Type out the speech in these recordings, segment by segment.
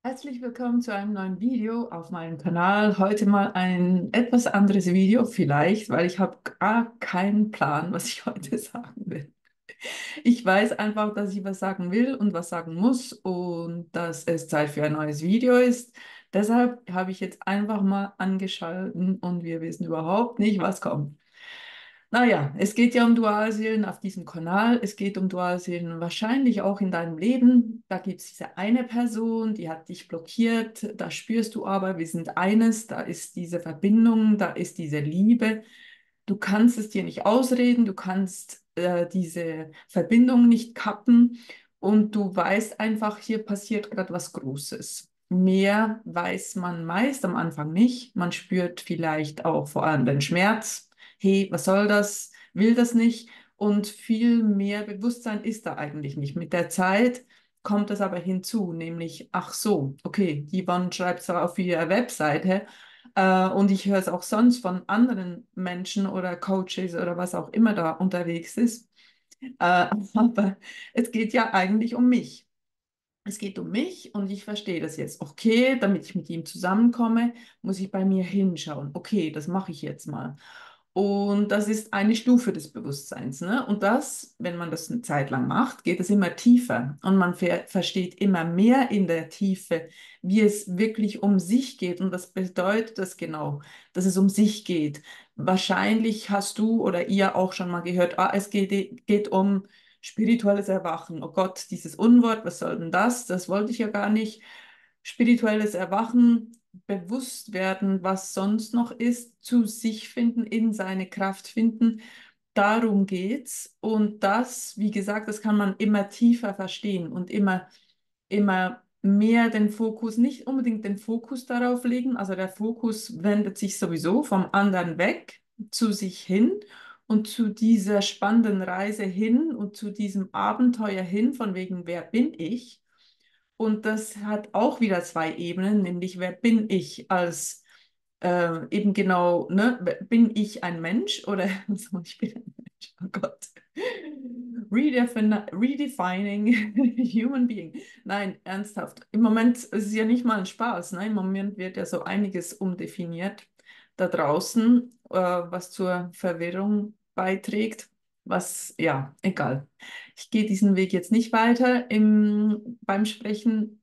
Herzlich willkommen zu einem neuen Video auf meinem Kanal. Heute mal ein etwas anderes Video, vielleicht, weil ich habe gar keinen Plan, was ich heute sagen will. Ich weiß einfach, dass ich was sagen will und was sagen muss und dass es Zeit für ein neues Video ist. Deshalb habe ich jetzt einfach mal angeschalten und wir wissen überhaupt nicht, was kommt. Naja, es geht ja um Dualseelen auf diesem Kanal. Es geht um Dualseelen wahrscheinlich auch in deinem Leben. Da gibt es diese eine Person, die hat dich blockiert. Da spürst du aber, wir sind eines. Da ist diese Verbindung, da ist diese Liebe. Du kannst es dir nicht ausreden, du kannst diese Verbindung nicht kappen und du weißt einfach, hier passiert gerade was Großes. Mehr weiß man meist am Anfang nicht. Man spürt vielleicht auch vor allem den Schmerz. Hey, was soll das? Will das nicht? Und viel mehr Bewusstsein ist da eigentlich nicht. Mit der Zeit kommt das aber hinzu, nämlich, ach so, okay, die Yvonne schreibt zwar auf ihrer Webseite, und ich höre es auch sonst von anderen Menschen oder Coaches oder was auch immer da unterwegs ist. Aber es geht ja eigentlich um mich. Es geht um mich und ich verstehe das jetzt. Okay, damit ich mit ihm zusammenkomme, muss ich bei mir hinschauen. Okay, das mache ich jetzt mal. Und das ist eine Stufe des Bewusstseins, ne? Und das, wenn man das eine Zeit lang macht, geht es immer tiefer und man versteht immer mehr in der Tiefe, wie es wirklich um sich geht. Und was bedeutet das genau, dass es um sich geht? Wahrscheinlich hast du oder ihr auch schon mal gehört, es geht um spirituelles Erwachen. Oh Gott, dieses Unwort, was soll denn das? Das wollte ich ja gar nicht. Spirituelles Erwachen, bewusst werden, was sonst noch ist, zu sich finden, in seine Kraft finden. Darum geht's. Und das, wie gesagt, das kann man immer tiefer verstehen und immer mehr den Fokus, nicht unbedingt den Fokus darauf legen. Also der Fokus wendet sich sowieso vom anderen weg zu sich hin und zu dieser spannenden Reise hin und zu diesem Abenteuer hin, von wegen, wer bin ich? Und das hat auch wieder zwei Ebenen, nämlich wer bin ich als eben genau, ne, bin ich ein Mensch oder so, ich bin ein Mensch, oh Gott. Redefining Human Being. Nein, ernsthaft. Im Moment ist es ja nicht mal ein Spaß. Ne? Im Moment wird ja so einiges umdefiniert da draußen, was zur Verwirrung beiträgt. Was, ja, egal. Ich gehe diesen Weg jetzt nicht weiter beim Sprechen.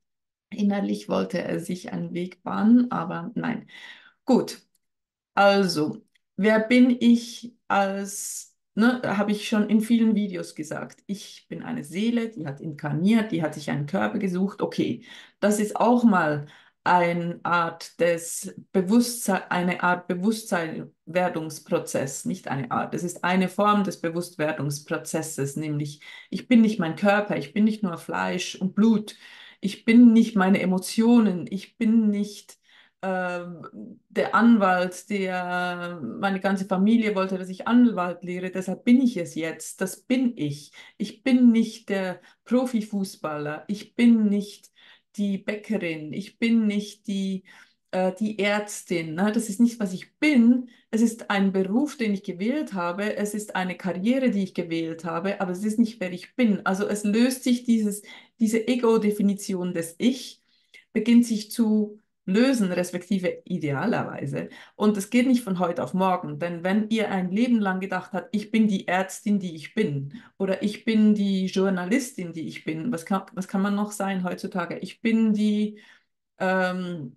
Innerlich wollte er sich einen Weg bahnen, aber nein. Gut, also, wer bin ich ne, habe ich schon in vielen Videos gesagt. Ich bin eine Seele, die hat inkarniert, die hat sich einen Körper gesucht. Okay, das ist auch mal eine Art Bewusstseinwerdungsprozess, nicht eine Art. Es ist eine Form des Bewusstwerdungsprozesses, nämlich ich bin nicht mein Körper, ich bin nicht nur Fleisch und Blut, ich bin nicht meine Emotionen, ich bin nicht der Anwalt, meine ganze Familie wollte, dass ich Anwalt lehre, deshalb bin ich es jetzt. Das bin ich. Ich bin nicht der Profifußballer. Ich bin nicht die Bäckerin. Ich bin nicht die Ärztin. Ne? Das ist nicht, was ich bin. Es ist ein Beruf, den ich gewählt habe. Es ist eine Karriere, die ich gewählt habe, aber es ist nicht, wer ich bin. Also es löst sich diese Ego-Definition des Ich, beginnt sich zu lösen, respektive idealerweise. Und es geht nicht von heute auf morgen, denn wenn ihr ein Leben lang gedacht habt, ich bin die Ärztin, die ich bin, oder ich bin die Journalistin, die ich bin, was kann man noch sein heutzutage? Ich bin die ähm,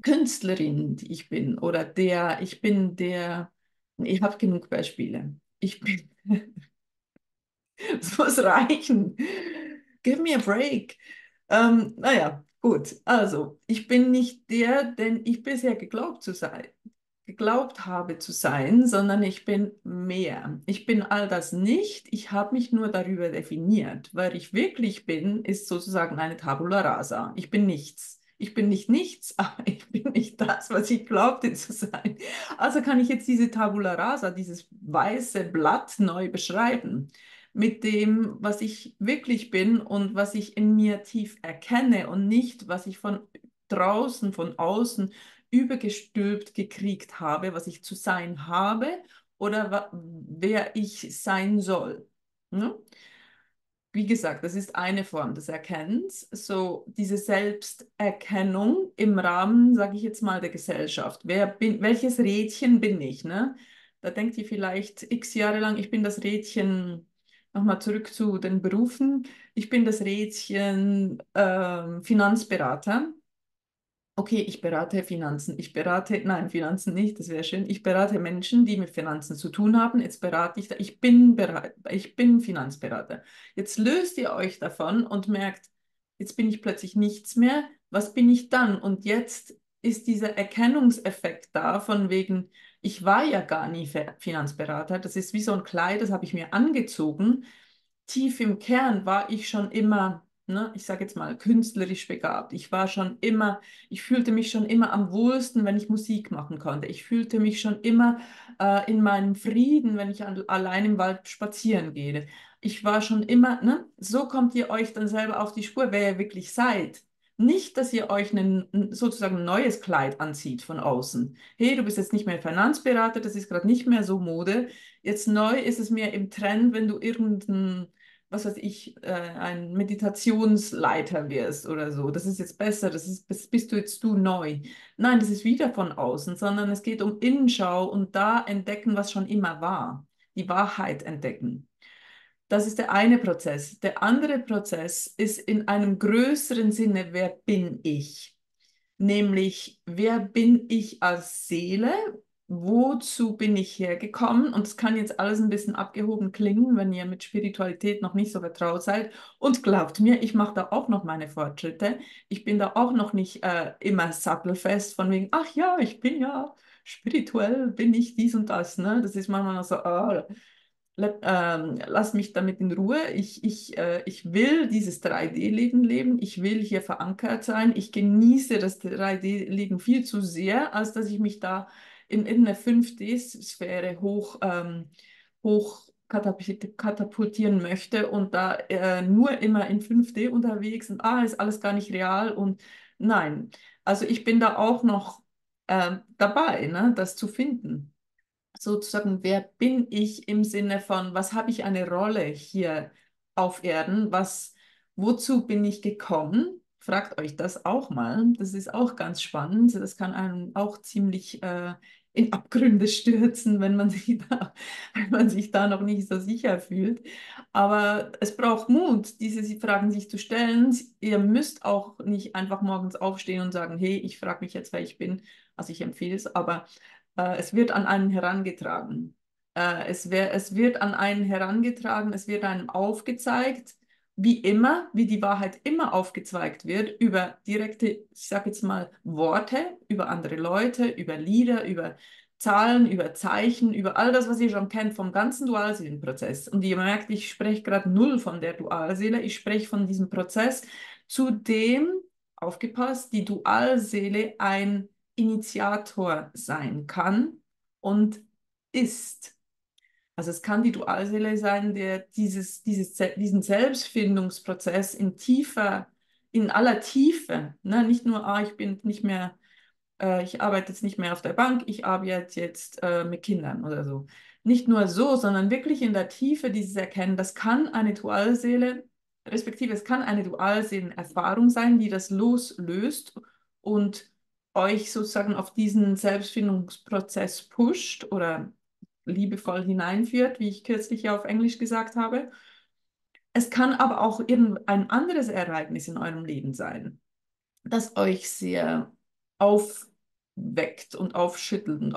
Künstlerin, die ich bin, oder ich bin der, ich habe genug Beispiele. Ich bin, es muss reichen. Give me a break. Naja, gut. Also, ich bin nicht der, den ich bisher geglaubt habe zu sein, sondern ich bin mehr. Ich bin all das nicht. Ich habe mich nur darüber definiert. Wer ich wirklich bin, ist sozusagen eine Tabula rasa. Ich bin nichts. Ich bin nicht nichts, aber ich bin nicht das, was ich glaubte zu sein. Also kann ich jetzt diese Tabula rasa, dieses weiße Blatt neu beschreiben mit dem, was ich wirklich bin und was ich in mir tief erkenne und nicht, was ich von draußen, von außen übergestülpt gekriegt habe, was ich zu sein habe oder wer ich sein soll. Ne? wie gesagt, das ist eine Form des Erkennens, so diese Selbsterkennung im Rahmen, sage ich jetzt mal, der Gesellschaft. Welches Rädchen bin ich, ne? Da denkt ihr vielleicht x Jahre lang, ich bin das Rädchen, nochmal zurück zu den Berufen, ich bin das Rädchen Finanzberater. Okay, ich berate Finanzen. Nein, Finanzen nicht, das wäre schön. Ich berate Menschen, die mit Finanzen zu tun haben. Jetzt berate ich, ich bin Finanzberater. Jetzt löst ihr euch davon und merkt, jetzt bin ich plötzlich nichts mehr. Was bin ich dann? Und jetzt ist dieser Erkennungseffekt da, von wegen, ich war ja gar nie Finanzberater. Das ist wie so ein Kleid, das habe ich mir angezogen. Tief im Kern war ich schon immer, ne, ich sage jetzt mal, künstlerisch begabt. Ich fühlte mich schon immer am wohlsten, wenn ich Musik machen konnte. Ich fühlte mich schon immer in meinem Frieden, wenn ich allein im Wald spazieren gehe. Ich war schon immer, ne, so kommt ihr euch dann selber auf die Spur, wer ihr wirklich seid. Nicht, dass ihr euch sozusagen ein neues Kleid anzieht von außen. Hey, du bist jetzt nicht mehr Finanzberater, das ist gerade nicht mehr so Mode. Jetzt neu ist es mehr im Trend, wenn du irgendein, was weiß ich, ein Meditationsleiter wirst oder so. Das ist jetzt besser, bist du jetzt du neu. Nein, das ist wieder von außen, sondern es geht um Innenschau und da entdecken, was schon immer war. Die Wahrheit entdecken. Das ist der eine Prozess. Der andere Prozess ist in einem größeren Sinne, wer bin ich? Nämlich, wer bin ich als Seele? Wozu bin ich hergekommen? Und es kann jetzt alles ein bisschen abgehoben klingen, wenn ihr mit Spiritualität noch nicht so vertraut seid. Und glaubt mir, ich mache da auch noch meine Fortschritte. Ich bin da auch noch nicht immer sattelfest von wegen, ach ja, ich bin ja spirituell, bin ich dies und das. Ne? Das ist manchmal noch so, lass mich damit in Ruhe. Ich will dieses 3D-Leben leben. Ich will hier verankert sein. Ich genieße das 3D-Leben viel zu sehr, als dass ich mich da in irgendeine 5D-Sphäre hoch katapultieren möchte und da nur immer in 5D unterwegs und ist alles gar nicht real und nein. Also ich bin da auch noch dabei, ne, das zu finden sozusagen, wer bin ich im Sinne von, was habe ich eine Rolle hier auf Erden? Wozu bin ich gekommen? Fragt euch das auch mal. Das ist auch ganz spannend. Das kann einen auch ziemlich in Abgründe stürzen, wenn man sich da noch nicht so sicher fühlt. Aber es braucht Mut, diese Fragen sich zu stellen. Ihr müsst auch nicht einfach morgens aufstehen und sagen, hey, ich frage mich jetzt, wer ich bin. Also ich empfehle es, aber es wird an einen herangetragen. Es wird an einen herangetragen, es wird einem aufgezeigt, wie immer, wie die Wahrheit immer aufgezeigt wird, über direkte, ich sage jetzt mal, Worte, über andere Leute, über Lieder, über Zahlen, über Zeichen, über all das, was ihr schon kennt vom ganzen Dualseelenprozess. Und ihr merkt, ich spreche gerade null von der Dualseele, ich spreche von diesem Prozess, zu dem, aufgepasst, die Dualseele ein Initiator sein kann und ist. Also es kann die Dualseele sein, der diesen Selbstfindungsprozess in aller Tiefe, ne? Nicht nur, ich bin nicht mehr, ich arbeite jetzt nicht mehr auf der Bank, ich arbeite jetzt mit Kindern oder so. Nicht nur so, sondern wirklich in der Tiefe dieses Erkennen, das kann eine Dualseele, respektive es kann eine Dualseelenerfahrung sein, die das loslöst und euch sozusagen auf diesen Selbstfindungsprozess pusht oder liebevoll hineinführt, wie ich kürzlich ja auf Englisch gesagt habe. Es kann aber auch irgendein anderes Ereignis in eurem Leben sein, das euch sehr aufweckt und aufschüttelt und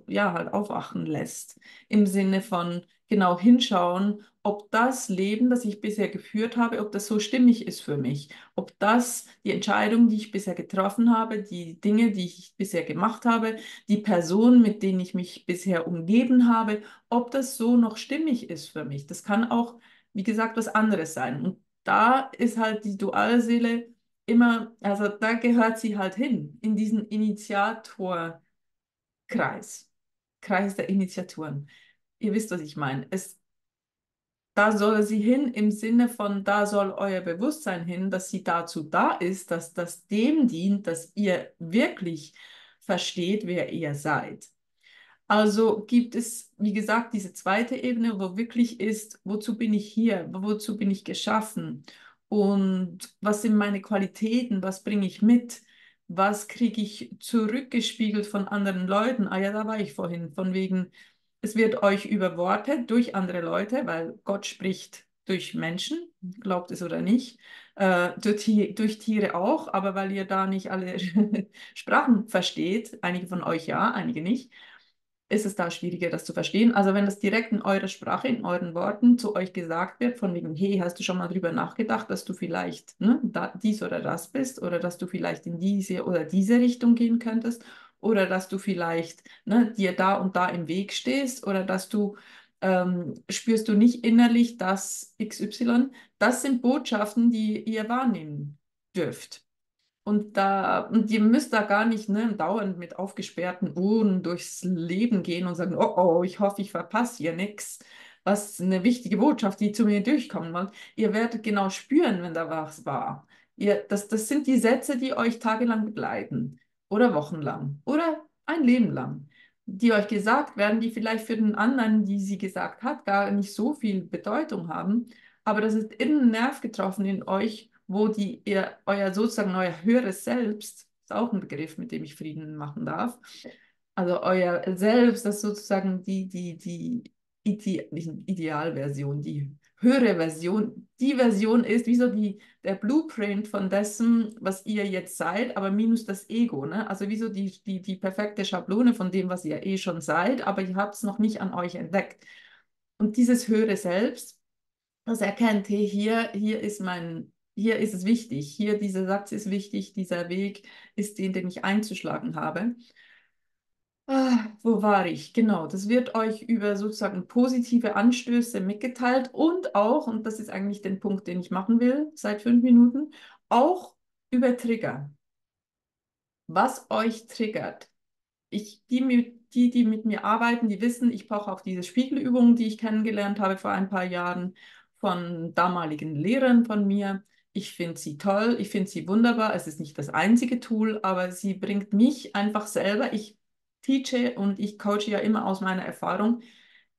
ja, halt aufwachen lässt. Im Sinne von genau hinschauen, ob das Leben, das ich bisher geführt habe, ob das so stimmig ist für mich. Ob das die Entscheidungen, die ich bisher getroffen habe, die Dinge, die ich bisher gemacht habe, die Personen, mit denen ich mich bisher umgeben habe, ob das so noch stimmig ist für mich. Das kann auch, wie gesagt, was anderes sein. Und da ist halt die Dualseele immer, also da gehört sie halt hin, in diesen Initiatorkreis, Kreis der Initiatoren. Ihr wisst, was ich meine. Da soll sie hin im Sinne von, da soll euer Bewusstsein hin, dass sie dazu da ist, dass das dem dient, dass ihr wirklich versteht, wer ihr seid. Also gibt es, wie gesagt, diese zweite Ebene, wo wirklich ist, wozu bin ich hier, wozu bin ich geschaffen und was sind meine Qualitäten, was bringe ich mit, was kriege ich zurückgespiegelt von anderen Leuten. Ah ja, da war ich vorhin, von wegen, es wird euch überwortet durch andere Leute, weil Gott spricht durch Menschen, glaubt es oder nicht, durch Tiere auch, aber weil ihr da nicht alle Sprachen versteht, einige von euch ja, einige nicht, ist es da schwieriger, das zu verstehen. Also wenn das direkt in eurer Sprache, in euren Worten zu euch gesagt wird, von wegen, hey, hast du schon mal drüber nachgedacht, dass du vielleicht dies oder das bist oder dass du vielleicht in diese oder diese Richtung gehen könntest oder dass du vielleicht dir da und da im Weg stehst oder dass du spürst du nicht innerlich das XY. Das sind Botschaften, die ihr wahrnehmen dürft. Und ihr müsst da gar nicht dauernd mit aufgesperrten Ohren durchs Leben gehen und sagen, oh oh, ich hoffe, ich verpasse hier nichts. Was eine wichtige Botschaft, die zu mir durchkommen wird. Ihr werdet genau spüren, wenn da was war. Das sind die Sätze, die euch tagelang begleiten oder wochenlang oder ein Leben lang, die euch gesagt werden, die vielleicht für den anderen, die sie gesagt hat, gar nicht so viel Bedeutung haben. Aber das ist irgendein Nerv getroffen in euch, wo euer sozusagen euer höheres Selbst, ist auch ein Begriff, mit dem ich Frieden machen darf, also euer Selbst, das sozusagen nicht Idealversion, die höhere Version, die Version ist, wie so der Blueprint von dessen, was ihr jetzt seid, aber minus das Ego, ne? Also wie so die perfekte Schablone von dem, was ihr eh schon seid, aber ihr habt es noch nicht an euch entdeckt. Und dieses höhere Selbst, das erkennt, hey, hier ist es wichtig, hier dieser Satz ist wichtig, dieser Weg ist den ich einzuschlagen habe. Wo war ich? Genau, das wird euch über sozusagen positive Anstöße mitgeteilt und auch, und das ist eigentlich der Punkt, den ich machen will seit 5 Minuten, auch über Trigger. Was euch triggert. Die mit mir arbeiten, die wissen, ich brauche auch diese Spiegelübungen, die ich kennengelernt habe vor ein paar Jahren von damaligen Lehrern von mir. Ich finde sie toll, ich finde sie wunderbar. Es ist nicht das einzige Tool, aber sie bringt mich einfach selber. Ich teache und ich coache ja immer aus meiner Erfahrung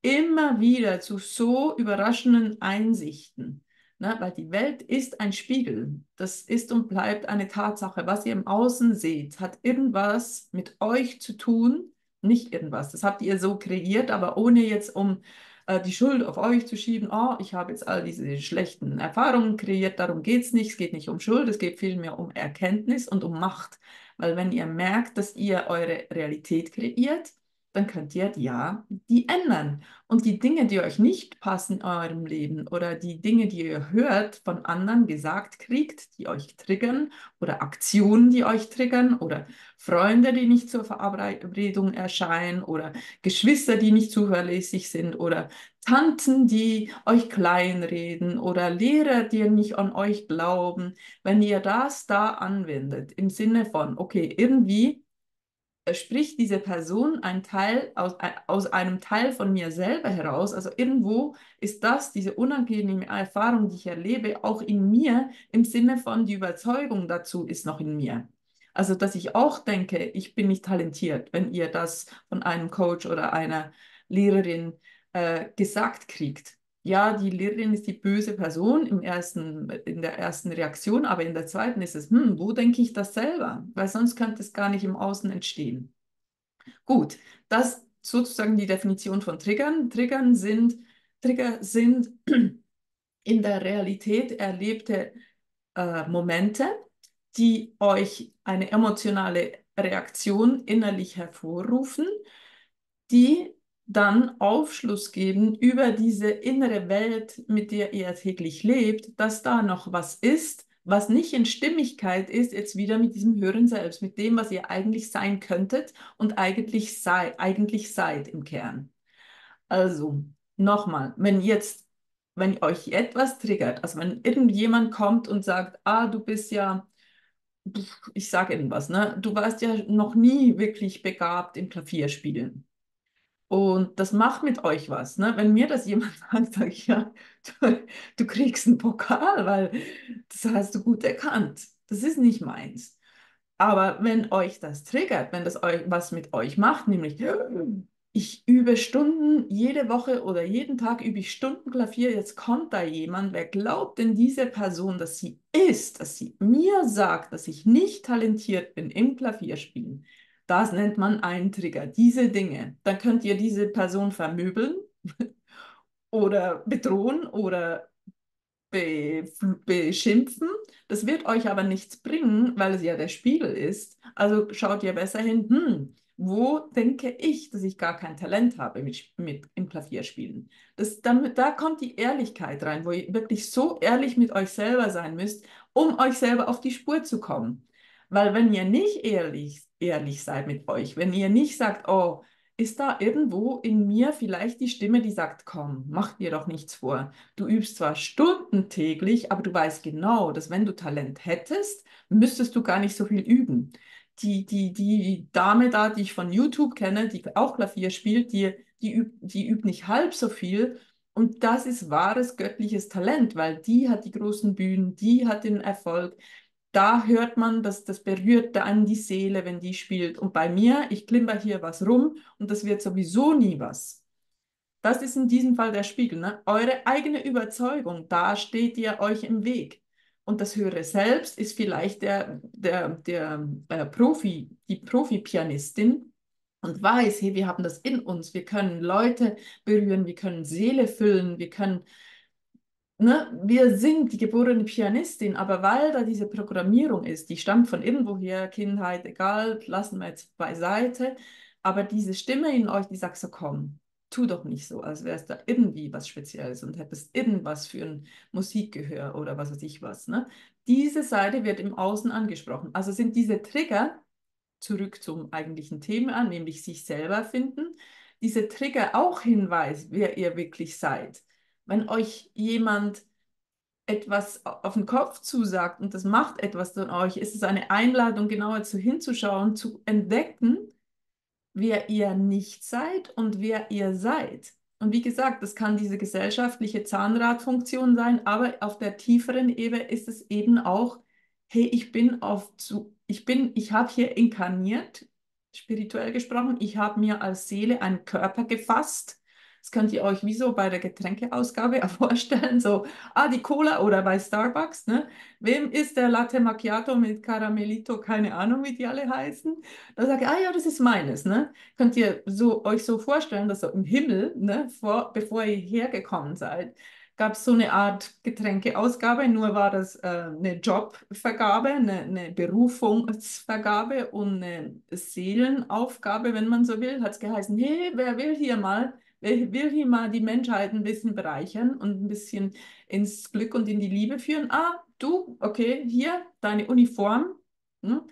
immer wieder zu so überraschenden Einsichten. Ne? Weil die Welt ist ein Spiegel. Das ist und bleibt eine Tatsache. Was ihr im Außen seht, hat irgendwas mit euch zu tun. Nicht irgendwas. Das habt ihr so kreiert, aber ohne jetzt die Schuld auf euch zu schieben. Oh, ich habe jetzt all diese schlechten Erfahrungen kreiert. Darum geht es nicht. Es geht nicht um Schuld. Es geht vielmehr um Erkenntnis und um Macht. Weil wenn ihr merkt, dass ihr eure Realität kreiert, dann könnt ihr die ändern. Und die Dinge, die euch nicht passen in eurem Leben oder die Dinge, die ihr hört von anderen gesagt kriegt, die euch triggern oder Aktionen, die euch triggern oder Freunde, die nicht zur Verabredung erscheinen oder Geschwister, die nicht zuverlässig sind oder Tanten, die euch kleinreden oder Lehrer, die nicht an euch glauben, wenn ihr das da anwendet, im Sinne von, okay, irgendwie spricht diese Person ein Teil aus einem Teil von mir selber heraus. Also irgendwo ist das, diese unangenehme Erfahrung, die ich erlebe, auch in mir im Sinne von die Überzeugung dazu ist noch in mir. Also, dass ich auch denke, ich bin nicht talentiert, wenn ihr das von einem Coach oder einer Lehrerin gesagt kriegt. Ja, die Lehrerin ist die böse Person in der ersten Reaktion, aber in der zweiten ist es, wo denke ich das selber? Weil sonst könnte es gar nicht im Außen entstehen. Gut, das sozusagen die Definition von Triggern. Trigger sind in der Realität erlebte Momente, die euch eine emotionale Reaktion innerlich hervorrufen, die dann Aufschluss geben über diese innere Welt, mit der ihr täglich lebt, dass da noch was ist, was nicht in Stimmigkeit ist, jetzt wieder mit diesem höheren Selbst, mit dem, was ihr eigentlich sein könntet und eigentlich seid im Kern. Also, nochmal, wenn euch etwas triggert, also wenn irgendjemand kommt und sagt, du bist ja, ich sage irgendwas, ne? Du warst ja noch nie wirklich begabt im Klavierspielen. Und das macht mit euch was, ne? Wenn mir das jemand sagt, sage ich, ja, du kriegst einen Pokal, weil das hast du gut erkannt. Das ist nicht meins. Aber wenn euch das triggert, wenn das euch was mit euch macht, nämlich Ich übe Stunden, jede Woche oder jeden Tag übe ich Stunden Klavier. Jetzt kommt da jemand, wer glaubt denn diese Person, dass sie ist, dass sie mir sagt, dass ich nicht talentiert bin im Klavierspielen? Das nennt man einen Trigger, diese Dinge. Dann könnt ihr diese Person vermöbeln oder bedrohen oder be beschimpfen. Das wird euch aber nichts bringen, weil es ja der Spiegel ist. Also schaut ihr besser hin, wo denke ich, dass ich gar kein Talent habe mit im Klavierspielen. Da kommt die Ehrlichkeit rein, wo ihr wirklich so ehrlich mit euch selber sein müsst, um euch selber auf die Spur zu kommen. Weil wenn ihr nicht ehrlich seid mit euch, wenn ihr nicht sagt, oh, ist da irgendwo in mir vielleicht die Stimme, die sagt, komm, mach dir doch nichts vor. Du übst zwar Stunden täglich, aber du weißt genau, dass wenn du Talent hättest, müsstest du gar nicht so viel üben. Die Dame da, die ich von YouTube kenne, die auch Klavier spielt, die übt nicht halb so viel. Und das ist wahres göttliches Talent, weil die hat die großen Bühnen, die hat den Erfolg. Da hört man, dass das berührt einen die Seele, wenn die spielt. Und bei mir, ich klimper hier was rum und das wird sowieso nie was. Das ist in diesem Fall der Spiegel, ne? Eure eigene Überzeugung, da steht ihr euch im Weg. Und das höhere Selbst ist vielleicht der Profi, die Profi-Pianistin und weiß, hey, wir haben das in uns, wir können Leute berühren, wir können Seele füllen, wir können, ne, wir sind die geborene Pianistin, aber weil da diese Programmierung ist, die stammt von irgendwoher, Kindheit, egal, lassen wir jetzt beiseite, aber diese Stimme in euch, die sagt so, komm, tu doch nicht so, als wärst da irgendwie was Spezielles und hättest irgendwas für ein Musikgehör oder was weiß ich was, ne? Diese Seite wird im Außen angesprochen. Also sind diese Trigger, zurück zum eigentlichen Thema, nämlich sich selber finden, diese Trigger auch Hinweis, wer ihr wirklich seid. Wenn euch jemand etwas auf den Kopf zusagt und das macht etwas an euch, ist es eine Einladung, genauer hinzuschauen, zu entdecken, wer ihr nicht seid und wer ihr seid. Und wie gesagt, das kann diese gesellschaftliche Zahnradfunktion sein, aber auf der tieferen Ebene ist es eben auch, hey, ich habe hier inkarniert, spirituell gesprochen, ich habe mir als Seele einen Körper gefasst. Das könnt ihr euch wie so bei der Getränkeausgabe vorstellen, so, die Cola oder bei Starbucks, ne? Wem ist der Latte Macchiato mit Caramellito? Keine Ahnung, wie die alle heißen. Da sage ich, ja, das ist meines, ne? Könnt ihr euch so vorstellen, dass so im Himmel, ne, bevor ihr hergekommen seid, gab es so eine Art Getränkeausgabe, nur war das eine Jobvergabe, eine Berufungsvergabe und eine Seelenaufgabe, wenn man so will, hat es geheißen, hey, wer will hier mal die Menschheit ein bisschen bereichern und ein bisschen ins Glück und in die Liebe führen? Du, okay, hier deine Uniform. Ne?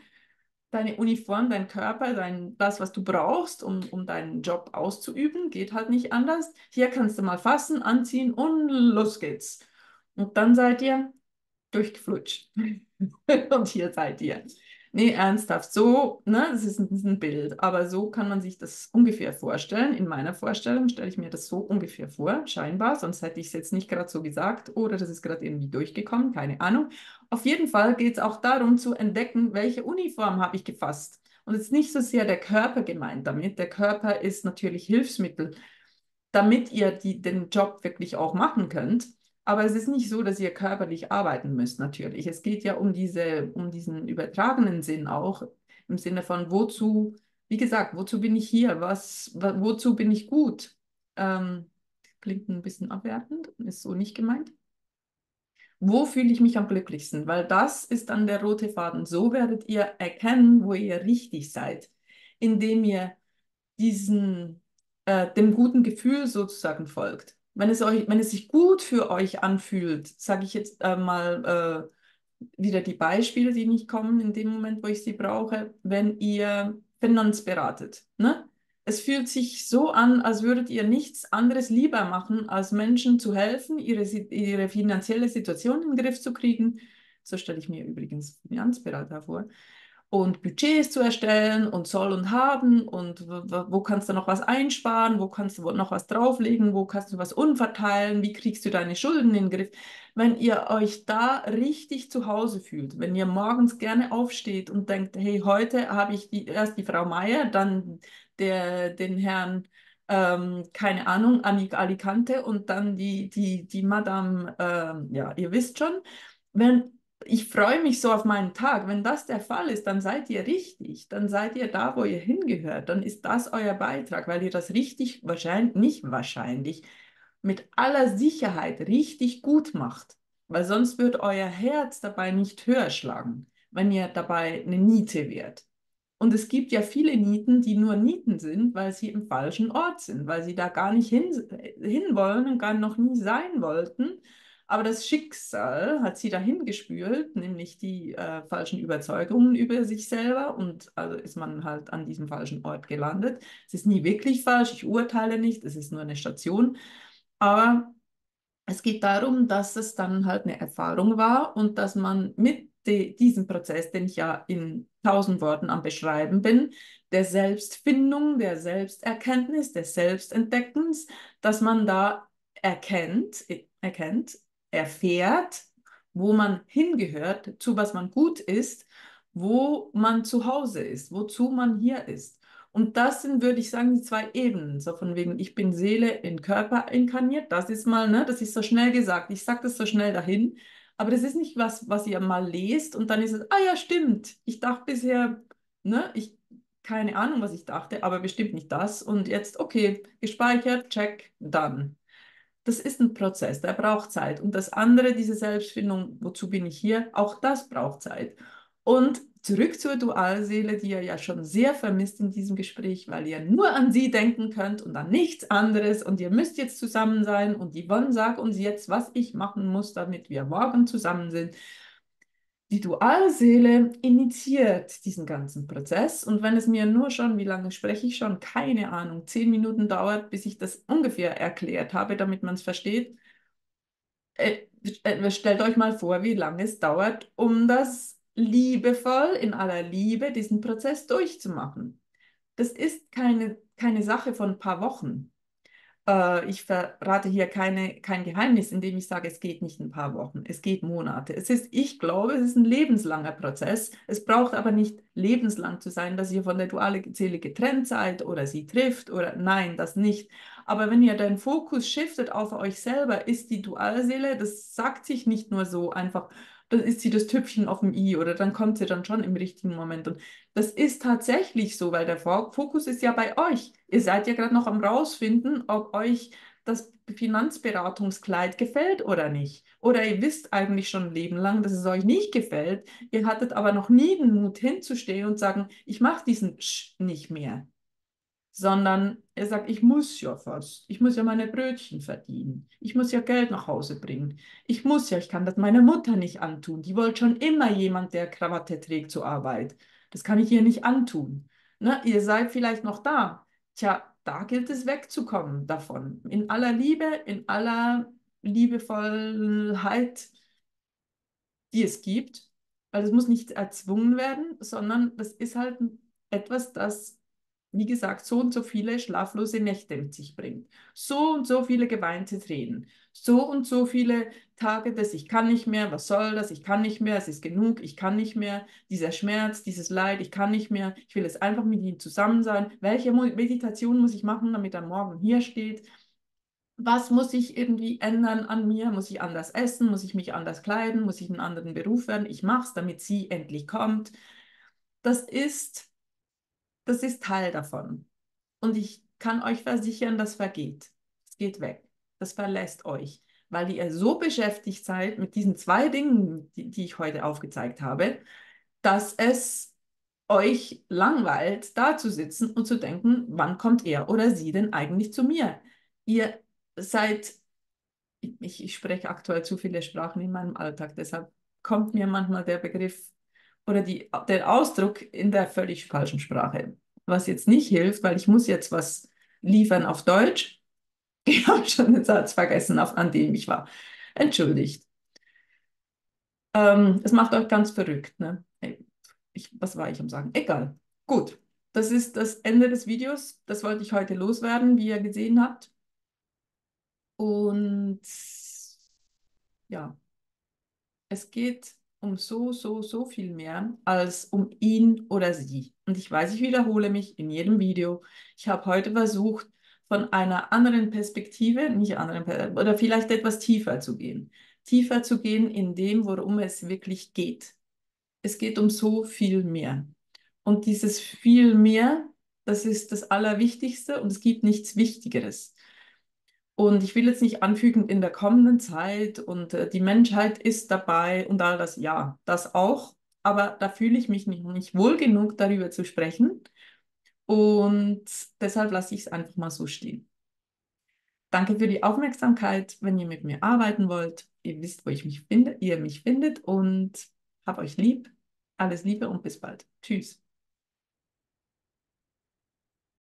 Deine Uniform, dein Körper, das, was du brauchst, um deinen Job auszuüben, geht halt nicht anders. Hier kannst du mal fassen, anziehen und los geht's. Und dann seid ihr durchgeflutscht. Und hier seid ihr. Nee, ernsthaft, so, ne, das ist ein Bild, aber so kann man sich das ungefähr vorstellen. In meiner Vorstellung stelle ich mir das so ungefähr vor, scheinbar, sonst hätte ich es jetzt nicht gerade so gesagt oder das ist gerade irgendwie durchgekommen, keine Ahnung. Auf jeden Fall geht es auch darum zu entdecken, welche Uniform habe ich gefasst. Und es ist nicht so sehr der Körper gemeint damit. Der Körper ist natürlich Hilfsmittel, damit ihr den Job wirklich auch machen könnt. Aber es ist nicht so, dass ihr körperlich arbeiten müsst, natürlich. Es geht ja um diesen übertragenen Sinn auch, im Sinne von wozu, wie gesagt, wozu bin ich hier? Wozu bin ich gut? Ähm, Klingt ein bisschen abwertend, ist so nicht gemeint. Wo fühle ich mich am glücklichsten? Weil das ist dann der rote Faden. So werdet ihr erkennen, wo ihr richtig seid, indem ihr dem guten Gefühl sozusagen folgt. Wenn es sich gut für euch anfühlt, sage ich jetzt wieder die Beispiele, die nicht kommen in dem Moment, wo ich sie brauche, wenn ihr Finanz beratet, ne? Es fühlt sich so an, als würdet ihr nichts anderes lieber machen, als Menschen zu helfen, ihre finanzielle Situation in den Griff zu kriegen. So stelle ich mir übrigens Finanzberater vor und Budgets zu erstellen und Soll und Haben und wo kannst du noch was einsparen, wo kannst du noch was drauflegen, wo kannst du was umverteilen, wie kriegst du deine Schulden in den Griff. Wenn ihr euch da richtig zu Hause fühlt, wenn ihr morgens gerne aufsteht und denkt, hey, heute habe ich erst die Frau Meier, dann den Herrn keine Ahnung, Alicante und dann die Madame, ja, ihr wisst schon, wenn, ich freue mich so auf meinen Tag. Wenn das der Fall ist, dann seid ihr richtig, dann seid ihr da, wo ihr hingehört, dann ist das euer Beitrag, weil ihr das richtig wahrscheinlich, nicht wahrscheinlich, mit aller Sicherheit richtig gut macht, weil sonst wird euer Herz dabei nicht höher schlagen, wenn ihr dabei eine Niete wärt. Und es gibt ja viele Nieten, die nur Nieten sind, weil sie im falschen Ort sind, weil sie da gar nicht hinwollen und gar noch nie sein wollten. Aber das Schicksal hat sie dahin gespült, nämlich die falschen Überzeugungen über sich selber. Und also ist man halt an diesem falschen Ort gelandet. Es ist nie wirklich falsch, ich urteile nicht, es ist nur eine Station. Aber es geht darum, dass es dann halt eine Erfahrung war und dass man mit diesem Prozess, den ich ja in 1000 Worten am Beschreiben bin, der Selbstfindung, der Selbsterkenntnis, des Selbstentdeckens, dass man da erkennt, erfährt, wo man hingehört, zu was man gut ist, wo man zu Hause ist, wozu man hier ist. Und das sind, würde ich sagen, die zwei Ebenen. So von wegen, ich bin Seele in Körper inkarniert. Das ist mal, ne, das ist so schnell gesagt. Ich sage das so schnell dahin. Aber das ist nicht was, was ihr mal lest und dann ist es, ah ja, stimmt. Ich dachte bisher, ne, keine Ahnung, was ich dachte, aber bestimmt nicht das. Und jetzt, okay, gespeichert, check, dann. Das ist ein Prozess, der braucht Zeit. Und das andere, diese Selbstfindung, wozu bin ich hier, auch das braucht Zeit. Und zurück zur Dualseele, die ihr ja schon sehr vermisst in diesem Gespräch, weil ihr nur an sie denken könnt und an nichts anderes und ihr müsst jetzt zusammen sein und die Yvonne sagt uns jetzt, was ich machen muss, damit wir morgen zusammen sind. Die Dualseele initiiert diesen ganzen Prozess und wenn es mir nur schon, wie lange spreche ich schon, keine Ahnung, 10 Minuten dauert, bis ich das ungefähr erklärt habe, damit man es versteht, stellt euch mal vor, wie lange es dauert, um das liebevoll, in aller Liebe, diesen Prozess durchzumachen. Das ist keine Sache von ein paar Wochen. Ich verrate hier kein Geheimnis, indem ich sage, es geht nicht ein paar Wochen, es geht Monate. Ich glaube, es ist ein lebenslanger Prozess. Es braucht aber nicht lebenslang zu sein, dass ihr von der dualen Seele getrennt seid oder sie trifft oder nein, das nicht. Aber wenn ihr den Fokus shiftet auf euch selber, ist die Dualseele, das sagt sich nicht nur so einfach, dann ist sie das Tüpfchen auf dem i oder dann kommt sie dann schon im richtigen Moment. Und das ist tatsächlich so, weil der Fokus ist ja bei euch. Ihr seid ja gerade noch am rausfinden, ob euch das Finanzberatungskleid gefällt oder nicht. Oder ihr wisst eigentlich schon ein Leben lang, dass es euch nicht gefällt. Ihr hattet aber noch nie den Mut hinzustehen und sagen, ich mache diesen nicht mehr, sondern er sagt, ich muss ja fast, ich muss ja meine Brötchen verdienen, ich muss ja Geld nach Hause bringen, ich kann das meiner Mutter nicht antun, die wollte schon immer jemand, der Krawatte trägt zur Arbeit, das kann ich ihr nicht antun. Ne? Ihr seid vielleicht noch da, tja, da gilt es wegzukommen davon, in aller Liebevollheit, die es gibt, weil es muss nicht erzwungen werden, sondern das ist halt etwas, das, wie gesagt, so und so viele schlaflose Nächte mit sich bringt, so und so viele geweinte Tränen, so und so viele Tage des Ich kann nicht mehr, was soll das, ich kann nicht mehr, es ist genug, ich kann nicht mehr, dieser Schmerz, dieses Leid, ich kann nicht mehr, ich will jetzt einfach mit ihm zusammen sein, welche Meditation muss ich machen, damit er morgen hier steht, was muss ich irgendwie ändern an mir? Muss ich anders essen? Muss ich mich anders kleiden? Muss ich einen anderen Beruf werden? Ich mache es, damit sie endlich kommt. Das ist, das ist Teil davon. Und ich kann euch versichern, das vergeht. Es geht weg. Das verlässt euch, weil ihr so beschäftigt seid mit diesen zwei Dingen, die ich heute aufgezeigt habe, dass es euch langweilt, da zu sitzen und zu denken, wann kommt er oder sie denn eigentlich zu mir? Ihr seid ich spreche aktuell zu viele Sprachen in meinem Alltag, deshalb kommt mir manchmal der Begriff oder der Ausdruck in der völlig falschen Sprache. Was jetzt nicht hilft, weil ich muss jetzt was liefern auf Deutsch. Ich habe schon den Satz vergessen, an dem ich war. Entschuldigt. Es macht euch ganz verrückt, ne? Was war ich am Sagen? Egal. Gut. Das ist das Ende des Videos. Das wollte ich heute loswerden, wie ihr gesehen habt. Und ja. Es geht um so viel mehr als um ihn oder sie. Und ich weiß, ich wiederhole mich in jedem Video. Ich habe heute versucht, von einer anderen Perspektive, nicht anderen, oder vielleicht etwas tiefer zu gehen. Tiefer zu gehen in dem, worum es wirklich geht. Es geht um so viel mehr. Und dieses viel mehr, das ist das Allerwichtigste und es gibt nichts Wichtigeres. Und ich will jetzt nicht anfügen in der kommenden Zeit und die Menschheit ist dabei und all das, ja, das auch. Aber da fühle ich mich nicht wohl genug, darüber zu sprechen. Und deshalb lasse ich es einfach mal so stehen. Danke für die Aufmerksamkeit. Wenn ihr mit mir arbeiten wollt, ihr wisst, wo ich mich finde, ihr mich findet und hab euch lieb. Alles Liebe und bis bald. Tschüss.